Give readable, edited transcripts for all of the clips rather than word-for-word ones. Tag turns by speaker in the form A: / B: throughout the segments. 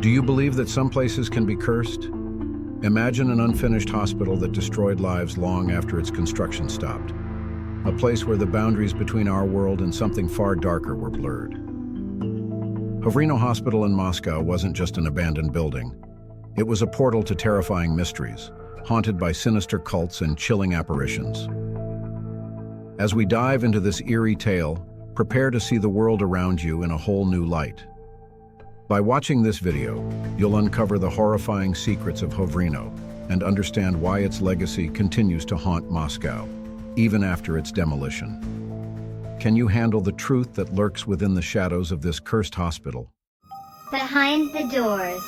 A: Do you believe that some places can be cursed? Imagine an unfinished hospital that destroyed lives long after its construction stopped. A place where the boundaries between our world and something far darker were blurred. Hovrino Hospital in Moscow wasn't just an abandoned building. It was a portal to terrifying mysteries, haunted by sinister cults and chilling apparitions. As we dive into this eerie tale, prepare to see the world around you in a whole new light. By watching this video, you'll uncover the horrifying secrets of Hovrino and understand why its legacy continues to haunt Moscow, even after its demolition. Can you handle the truth that lurks within the shadows of this cursed hospital?
B: Behind the doors.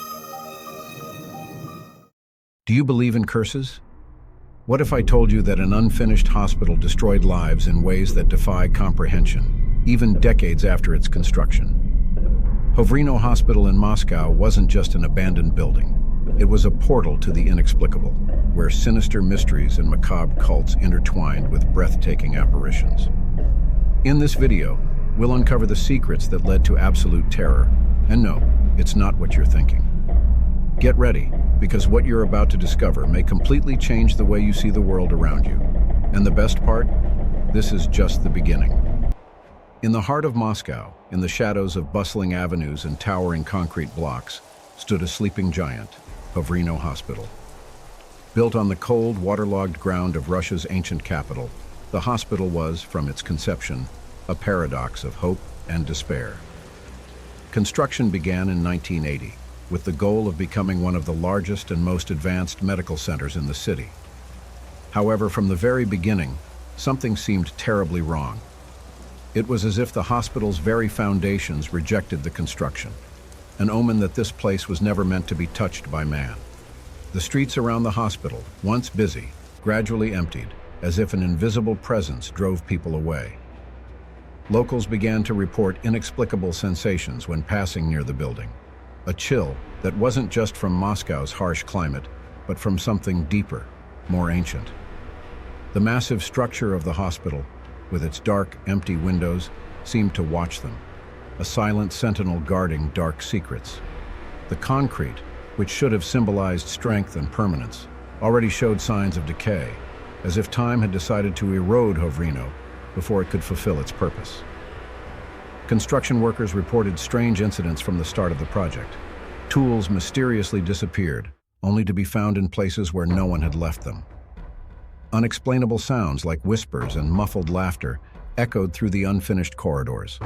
A: Do you believe in curses? What if I told you that an unfinished hospital destroyed lives in ways that defy comprehension, even decades after its construction? Hovrino Hospital in Moscow wasn't just an abandoned building. It was a portal to the inexplicable, where sinister mysteries and macabre cults intertwined with breathtaking apparitions. In this video, we'll uncover the secrets that led to absolute terror. And no, it's not what you're thinking. Get ready, because what you're about to discover may completely change the way you see the world around you. And the best part? This is just the beginning. In the heart of Moscow, in the shadows of bustling avenues and towering concrete blocks, stood a sleeping giant, Hovrino Hospital. Built on the cold, waterlogged ground of Russia's ancient capital, the hospital was, from its conception, a paradox of hope and despair. Construction began in 1980, with the goal of becoming one of the largest and most advanced medical centers in the city. However, from the very beginning, something seemed terribly wrong. It was as if the hospital's very foundations rejected the construction, an omen that this place was never meant to be touched by man. The streets around the hospital, once busy, gradually emptied, as if an invisible presence drove people away. Locals began to report inexplicable sensations when passing near the building. A chill that wasn't just from Moscow's harsh climate, but from something deeper, more ancient. The massive structure of the hospital, with its dark, empty windows, seemed to watch them, a silent sentinel guarding dark secrets. The concrete, which should have symbolized strength and permanence, already showed signs of decay, as if time had decided to erode Hovrino before it could fulfill its purpose. Construction workers reported strange incidents from the start of the project. Tools mysteriously disappeared, only to be found in places where no one had left them. Unexplainable sounds like whispers and muffled laughter echoed through the unfinished corridors.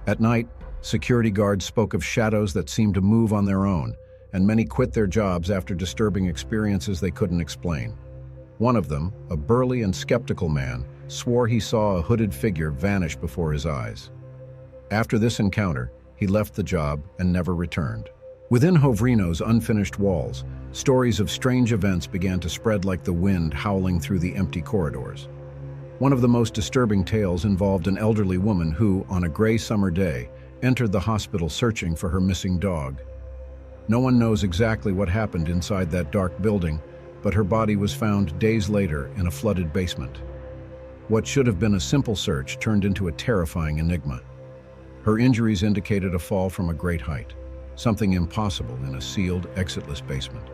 A: At night, security guards spoke of shadows that seemed to move on their own, and many quit their jobs after disturbing experiences they couldn't explain. One of them, a burly and skeptical man, swore he saw a hooded figure vanish before his eyes. After this encounter, he left the job and never returned. Within Hovrino's unfinished walls, stories of strange events began to spread like the wind howling through the empty corridors. One of the most disturbing tales involved an elderly woman who, on a gray summer day, entered the hospital searching for her missing dog. No one knows exactly what happened inside that dark building, but her body was found days later in a flooded basement. What should have been a simple search turned into a terrifying enigma. Her injuries indicated a fall from a great height, something impossible in a sealed, exitless basement.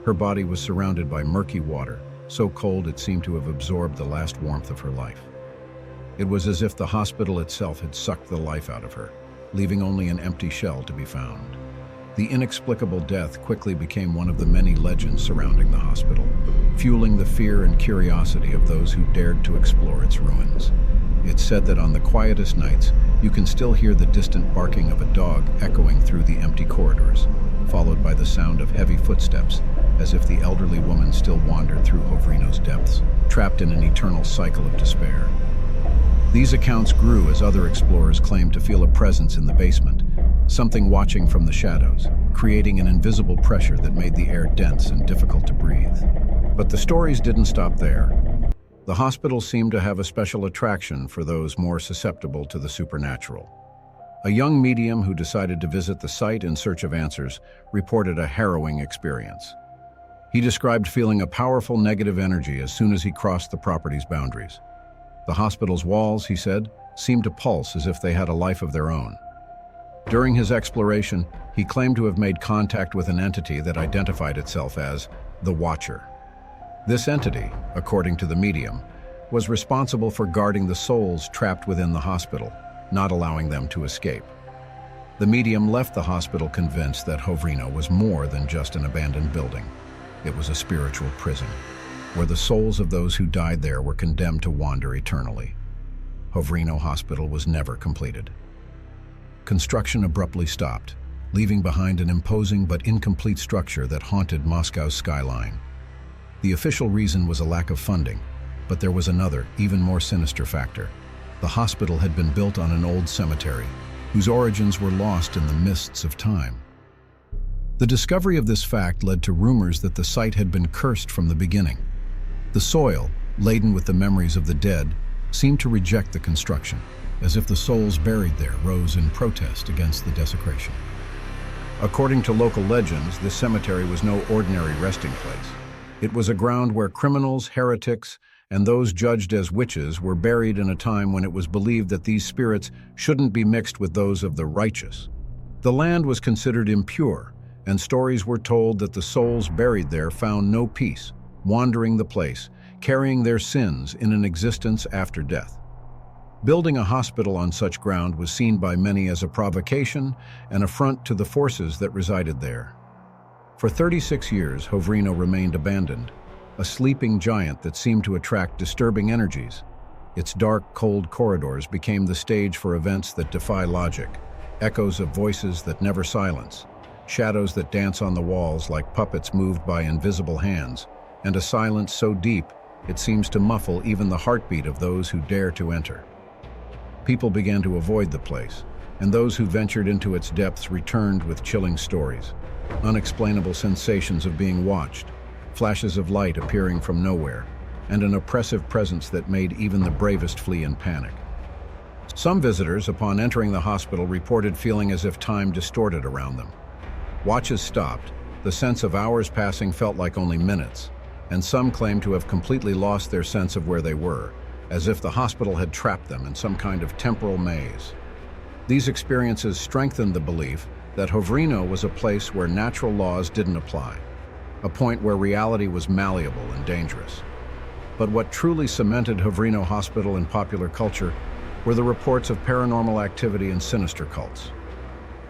A: Her body was surrounded by murky water, so cold it seemed to have absorbed the last warmth of her life. It was as if the hospital itself had sucked the life out of her, leaving only an empty shell to be found. The inexplicable death quickly became one of the many legends surrounding the hospital, fueling the fear and curiosity of those who dared to explore its ruins. It's said that on the quietest nights, you can still hear the distant barking of a dog echoing through the empty corridors, followed by the sound of heavy footsteps, as if the elderly woman still wandered through Hovrino's depths, trapped in an eternal cycle of despair. These accounts grew as other explorers claimed to feel a presence in the basement, something watching from the shadows, creating an invisible pressure that made the air dense and difficult to breathe. But the stories didn't stop there. The hospital seemed to have a special attraction for those more susceptible to the supernatural. A young medium who decided to visit the site in search of answers reported a harrowing experience. He described feeling a powerful negative energy as soon as he crossed the property's boundaries. The hospital's walls, he said, seemed to pulse as if they had a life of their own. During his exploration, he claimed to have made contact with an entity that identified itself as the Watcher. This entity, according to the medium, was responsible for guarding the souls trapped within the hospital, not allowing them to escape. The medium left the hospital convinced that Hovrino was more than just an abandoned building. It was a spiritual prison, where the souls of those who died there were condemned to wander eternally. Hovrino Hospital was never completed. Construction abruptly stopped, leaving behind an imposing but incomplete structure that haunted Moscow's skyline. The official reason was a lack of funding, but there was another, even more sinister factor. The hospital had been built on an old cemetery, whose origins were lost in the mists of time. The discovery of this fact led to rumors that the site had been cursed from the beginning. The soil, laden with the memories of the dead, seemed to reject the construction, as if the souls buried there rose in protest against the desecration. According to local legends, this cemetery was no ordinary resting place. It was a ground where criminals, heretics, and those judged as witches were buried in a time when it was believed that these spirits shouldn't be mixed with those of the righteous. The land was considered impure, and stories were told that the souls buried there found no peace, wandering the place, carrying their sins in an existence after death. Building a hospital on such ground was seen by many as a provocation, an affront to the forces that resided there. For 36 years, Hovrino remained abandoned, a sleeping giant that seemed to attract disturbing energies. Its dark, cold corridors became the stage for events that defy logic, echoes of voices that never silence, shadows that dance on the walls like puppets moved by invisible hands, and a silence so deep it seems to muffle even the heartbeat of those who dare to enter. People began to avoid the place, and those who ventured into its depths returned with chilling stories, unexplainable sensations of being watched, flashes of light appearing from nowhere, and an oppressive presence that made even the bravest flee in panic. Some visitors, upon entering the hospital, reported feeling as if time distorted around them. Watches stopped, the sense of hours passing felt like only minutes, and some claimed to have completely lost their sense of where they were, as if the hospital had trapped them in some kind of temporal maze. These experiences strengthened the belief that Hovrino was a place where natural laws didn't apply, a point where reality was malleable and dangerous. But what truly cemented Hovrino Hospital in popular culture were the reports of paranormal activity and sinister cults.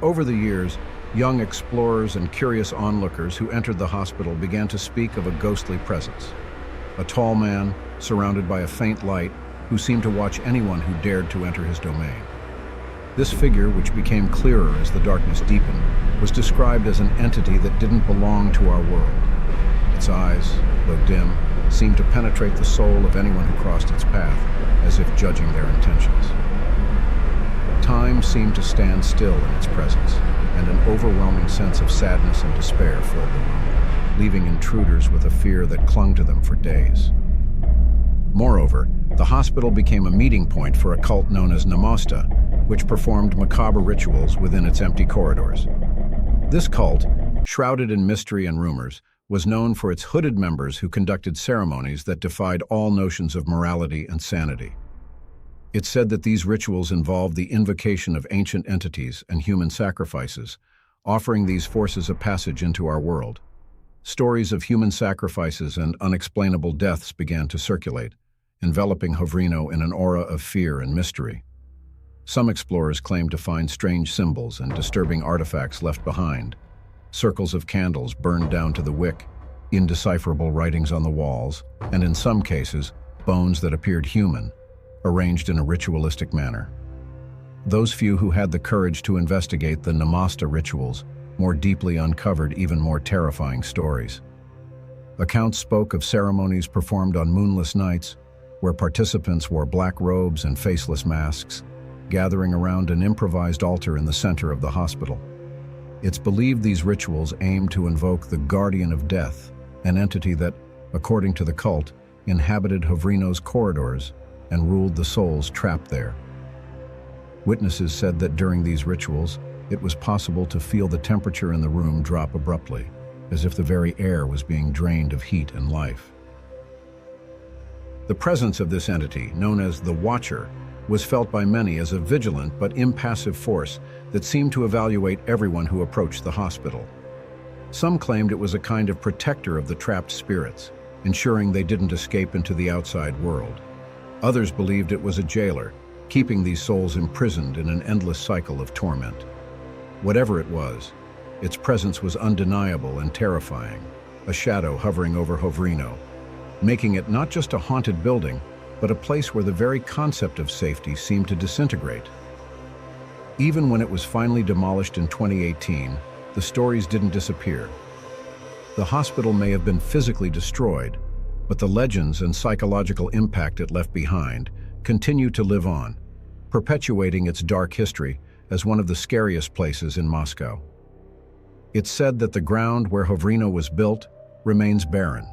A: Over the years, young explorers and curious onlookers who entered the hospital began to speak of a ghostly presence. A tall man, surrounded by a faint light, who seemed to watch anyone who dared to enter his domain. This figure, which became clearer as the darkness deepened, was described as an entity that didn't belong to our world. Its eyes, though dim, seemed to penetrate the soul of anyone who crossed its path, as if judging their intentions. Time seemed to stand still in its presence, and an overwhelming sense of sadness and despair filled the room, leaving intruders with a fear that clung to them for days. Moreover, the hospital became a meeting point for a cult known as Namasta, which performed macabre rituals within its empty corridors. This cult, shrouded in mystery and rumors, was known for its hooded members who conducted ceremonies that defied all notions of morality and sanity. It's said that these rituals involved the invocation of ancient entities and human sacrifices, offering these forces a passage into our world. Stories of human sacrifices and unexplainable deaths began to circulate, enveloping Hovrino in an aura of fear and mystery. Some explorers claimed to find strange symbols and disturbing artifacts left behind. Circles of candles burned down to the wick, indecipherable writings on the walls, and in some cases, bones that appeared human, arranged in a ritualistic manner. Those few who had the courage to investigate the Namasta rituals more deeply uncovered even more terrifying stories. Accounts spoke of ceremonies performed on moonless nights, where participants wore black robes and faceless masks, gathering around an improvised altar in the center of the hospital. It's believed these rituals aimed to invoke the guardian of death, an entity that, according to the cult, inhabited Hovrino's corridors and ruled the souls trapped there. Witnesses said that during these rituals, it was possible to feel the temperature in the room drop abruptly, as if the very air was being drained of heat and life. The presence of this entity, known as the Watcher, was felt by many as a vigilant but impassive force that seemed to evaluate everyone who approached the hospital. Some claimed it was a kind of protector of the trapped spirits, ensuring they didn't escape into the outside world. Others believed it was a jailer, keeping these souls imprisoned in an endless cycle of torment. Whatever it was, its presence was undeniable and terrifying, a shadow hovering over Hovrino, making it not just a haunted building, but a place where the very concept of safety seemed to disintegrate. Even when it was finally demolished in 2018, the stories didn't disappear. The hospital may have been physically destroyed, but the legends and psychological impact it left behind continue to live on, perpetuating its dark history as one of the scariest places in Moscow. It's said that the ground where Hovrino was built remains barren,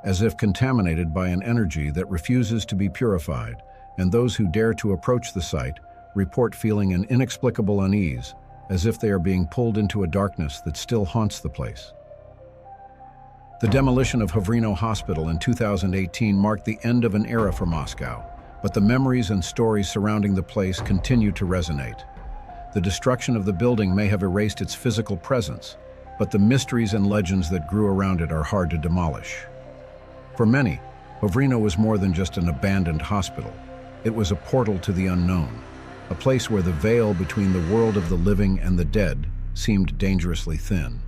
A: as if contaminated by an energy that refuses to be purified, and those who dare to approach the site report feeling an inexplicable unease, as if they are being pulled into a darkness that still haunts the place. The demolition of Hovrino Hospital in 2018 marked the end of an era for Moscow, but the memories and stories surrounding the place continue to resonate. The destruction of the building may have erased its physical presence, but the mysteries and legends that grew around it are hard to demolish. For many, Hovrino was more than just an abandoned hospital. It was a portal to the unknown, a place where the veil between the world of the living and the dead seemed dangerously thin.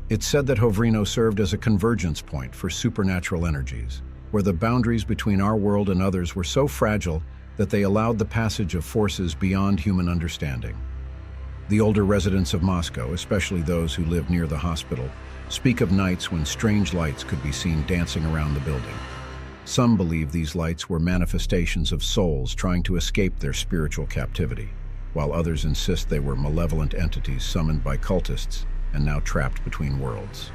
A: It's said that Hovrino served as a convergence point for supernatural energies, where the boundaries between our world and others were so fragile that they allowed the passage of forces beyond human understanding. The older residents of Moscow, especially those who live near the hospital, speak of nights when strange lights could be seen dancing around the building. Some believe these lights were manifestations of souls trying to escape their spiritual captivity, while others insist they were malevolent entities summoned by cultists and now trapped between worlds.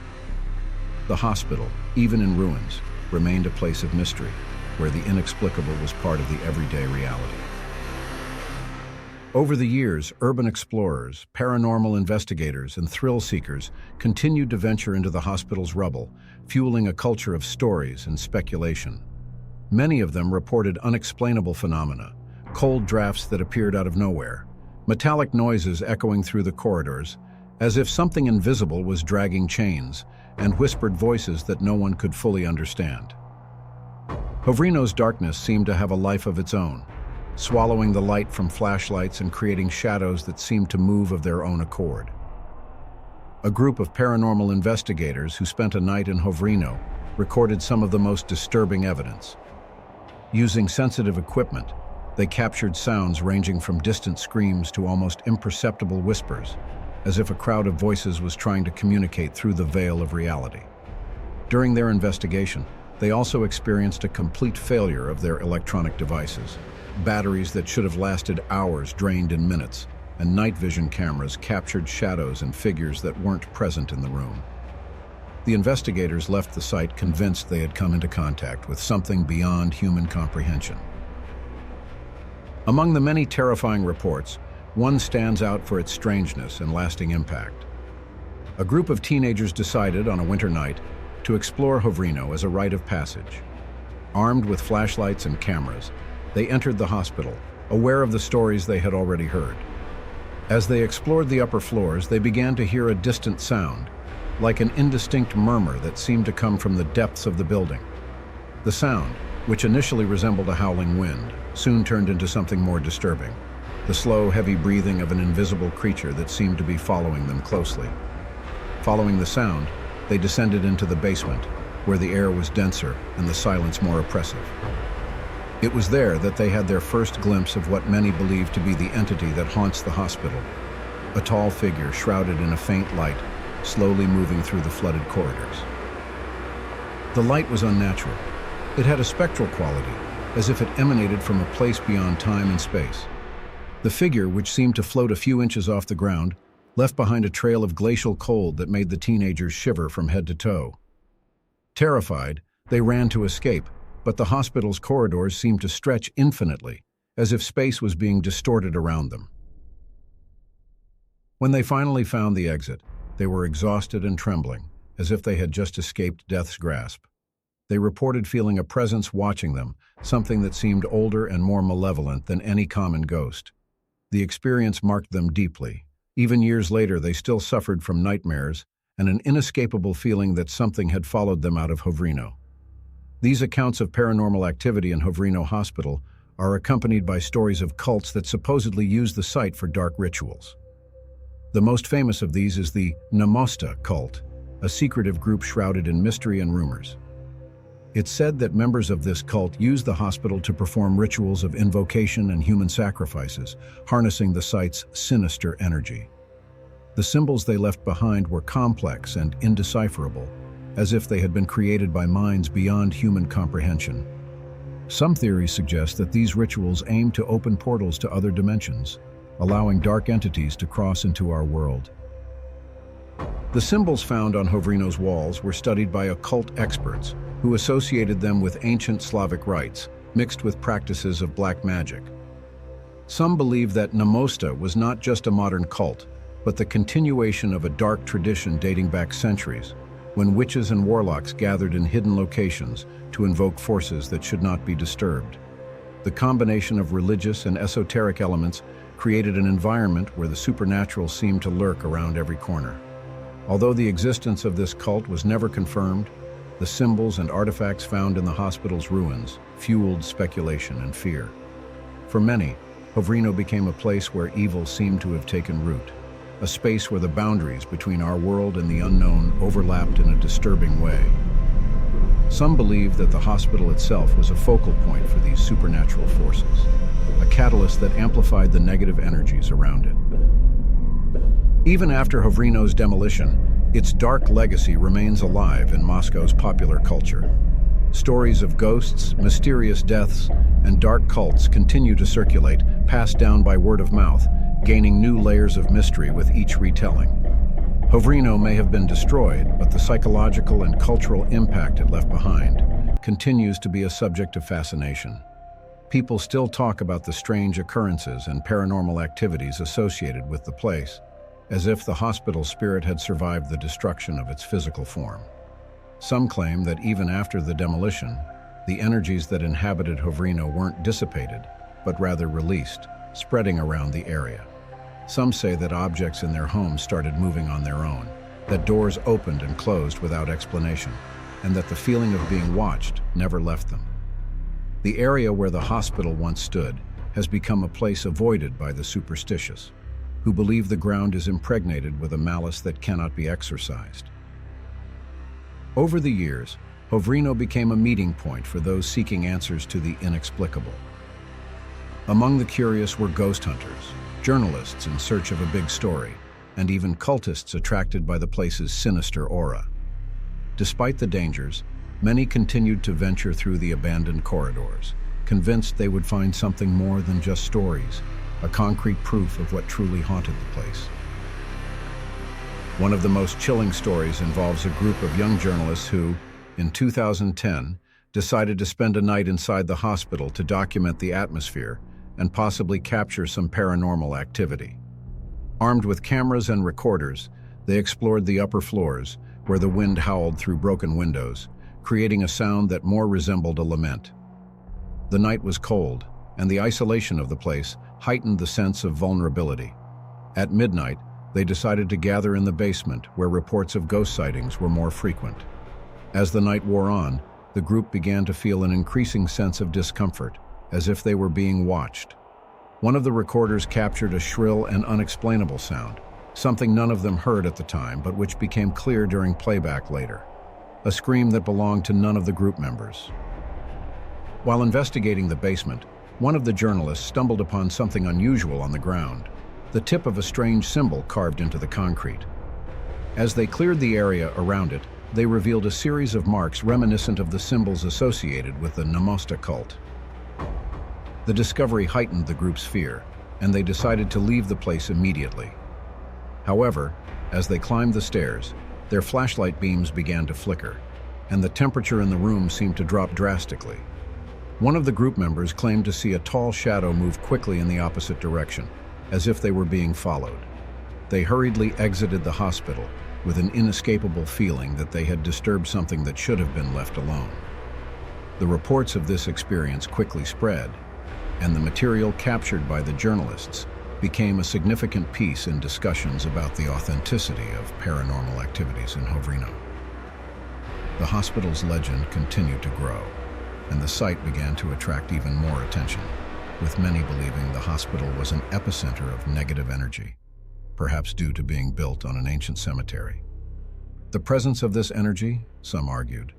A: The hospital, even in ruins, remained a place of mystery, where the inexplicable was part of the everyday reality. Over the years, urban explorers, paranormal investigators, and thrill seekers continued to venture into the hospital's rubble, fueling a culture of stories and speculation. Many of them reported unexplainable phenomena, cold drafts that appeared out of nowhere, metallic noises echoing through the corridors, as if something invisible was dragging chains, and whispered voices that no one could fully understand. Hovrino's darkness seemed to have a life of its own, swallowing the light from flashlights and creating shadows that seemed to move of their own accord. A group of paranormal investigators who spent a night in Hovrino recorded some of the most disturbing evidence. Using sensitive equipment, they captured sounds ranging from distant screams to almost imperceptible whispers, as if a crowd of voices was trying to communicate through the veil of reality. During their investigation, they also experienced a complete failure of their electronic devices. Batteries that should have lasted hours drained in minutes, and night vision cameras captured shadows and figures that weren't present in the room. The investigators left the site convinced they had come into contact with something beyond human comprehension. Among the many terrifying reports, one stands out for its strangeness and lasting impact. A group of teenagers decided on a winter night to explore Hovrino as a rite of passage. Armed with flashlights and cameras, they entered the hospital, aware of the stories they had already heard. As they explored the upper floors, they began to hear a distant sound, like an indistinct murmur that seemed to come from the depths of the building. The sound, which initially resembled a howling wind, soon turned into something more disturbing, the slow, heavy breathing of an invisible creature that seemed to be following them closely. Following the sound, they descended into the basement, where the air was denser and the silence more oppressive. It was there that they had their first glimpse of what many believed to be the entity that haunts the hospital, a tall figure shrouded in a faint light, slowly moving through the flooded corridors. The light was unnatural. It had a spectral quality, as if it emanated from a place beyond time and space. The figure, which seemed to float a few inches off the ground, left behind a trail of glacial cold that made the teenagers shiver from head to toe. Terrified, they ran to escape, but the hospital's corridors seemed to stretch infinitely, as if space was being distorted around them. When they finally found the exit, they were exhausted and trembling, as if they had just escaped death's grasp. They reported feeling a presence watching them, something that seemed older and more malevolent than any common ghost. The experience marked them deeply. Even years later, they still suffered from nightmares and an inescapable feeling that something had followed them out of Hovrino. These accounts of paranormal activity in Hovrino Hospital are accompanied by stories of cults that supposedly use the site for dark rituals. The most famous of these is the Namosta cult, a secretive group shrouded in mystery and rumors. It's said that members of this cult use the hospital to perform rituals of invocation and human sacrifices, harnessing the site's sinister energy. The symbols they left behind were complex and indecipherable, as if they had been created by minds beyond human comprehension. Some theories suggest that these rituals aim to open portals to other dimensions, allowing dark entities to cross into our world. The symbols found on Hovrino's walls were studied by occult experts who associated them with ancient Slavic rites, mixed with practices of black magic. Some believe that Namosta was not just a modern cult, but the continuation of a dark tradition dating back centuries, when witches and warlocks gathered in hidden locations to invoke forces that should not be disturbed. The combination of religious and esoteric elements created an environment where the supernatural seemed to lurk around every corner. Although the existence of this cult was never confirmed, the symbols and artifacts found in the hospital's ruins fueled speculation and fear. For many, Hovrino became a place where evil seemed to have taken root, a space where the boundaries between our world and the unknown overlapped in a disturbing way. Some believe that the hospital itself was a focal point for these supernatural forces, a catalyst that amplified the negative energies around it. Even after Hovrino's demolition, its dark legacy remains alive in Moscow's popular culture. Stories of ghosts, mysterious deaths, and dark cults continue to circulate, passed down by word of mouth, gaining new layers of mystery with each retelling. Hovrino may have been destroyed, but the psychological and cultural impact it left behind continues to be a subject of fascination. People still talk about the strange occurrences and paranormal activities associated with the place, as if the hospital spirit had survived the destruction of its physical form. Some claim that even after the demolition, the energies that inhabited Hovrino weren't dissipated, but rather released, spreading around the area. Some say that objects in their homes started moving on their own, that doors opened and closed without explanation, and that the feeling of being watched never left them. The area where the hospital once stood has become a place avoided by the superstitious, who believe the ground is impregnated with a malice that cannot be exorcised. Over the years, Hovrino became a meeting point for those seeking answers to the inexplicable. Among the curious were ghost hunters, journalists in search of a big story, and even cultists attracted by the place's sinister aura. Despite the dangers, many continued to venture through the abandoned corridors, convinced they would find something more than just stories, a concrete proof of what truly haunted the place. One of the most chilling stories involves a group of young journalists who, in 2010, decided to spend a night inside the hospital to document the atmosphere and possibly capture some paranormal activity. Armed with cameras and recorders, they explored the upper floors, where the wind howled through broken windows, creating a sound that more resembled a lament. The night was cold, and the isolation of the place heightened the sense of vulnerability. At midnight, they decided to gather in the basement, where reports of ghost sightings were more frequent. As the night wore on, the group began to feel an increasing sense of discomfort, as if they were being watched. One of the recorders captured a shrill and unexplainable sound, something none of them heard at the time, but which became clear during playback later. A scream that belonged to none of the group members. While investigating the basement, one of the journalists stumbled upon something unusual on the ground, the tip of a strange symbol carved into the concrete. As they cleared the area around it, they revealed a series of marks reminiscent of the symbols associated with the Namosta cult. The discovery heightened the group's fear, and they decided to leave the place immediately. However, as they climbed the stairs, their flashlight beams began to flicker, and the temperature in the room seemed to drop drastically. One of the group members claimed to see a tall shadow move quickly in the opposite direction, as if they were being followed. They hurriedly exited the hospital with an inescapable feeling that they had disturbed something that should have been left alone. The reports of this experience quickly spread, and the material captured by the journalists became a significant piece in discussions about the authenticity of paranormal activities in Hovrino. The hospital's legend continued to grow, and the site began to attract even more attention, with many believing the hospital was an epicenter of negative energy, perhaps due to being built on an ancient cemetery. The presence of this energy, some argued,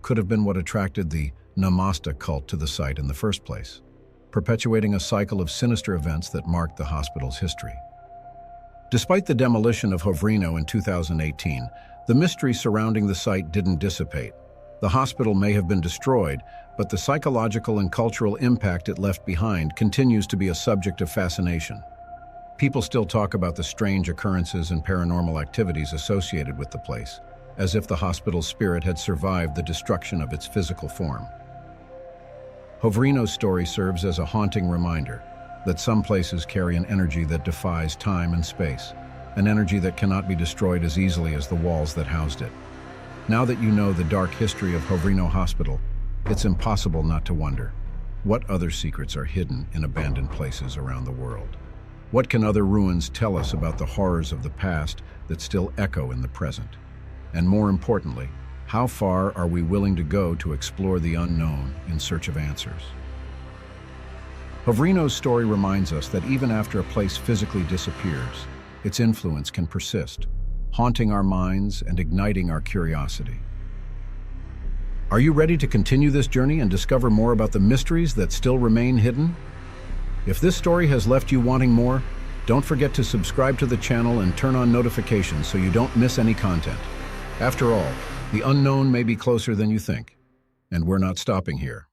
A: could have been what attracted the Namasta cult to the site in the first place, perpetuating a cycle of sinister events that marked the hospital's history. Despite the demolition of Hovrino in 2018, the mystery surrounding the site didn't dissipate. The hospital may have been destroyed, but the psychological and cultural impact it left behind continues to be a subject of fascination. People still talk about the strange occurrences and paranormal activities associated with the place, as if the hospital's spirit had survived the destruction of its physical form. Hovrino's story serves as a haunting reminder that some places carry an energy that defies time and space, an energy that cannot be destroyed as easily as the walls that housed it. Now that you know the dark history of Hovrino Hospital, it's impossible not to wonder, what other secrets are hidden in abandoned places around the world? What can other ruins tell us about the horrors of the past that still echo in the present? And more importantly, how far are we willing to go to explore the unknown in search of answers? Hovrino's story reminds us that even after a place physically disappears, its influence can persist, haunting our minds and igniting our curiosity. Are you ready to continue this journey and discover more about the mysteries that still remain hidden? If this story has left you wanting more, don't forget to subscribe to the channel and turn on notifications so you don't miss any content. After all, the unknown may be closer than you think, and we're not stopping here.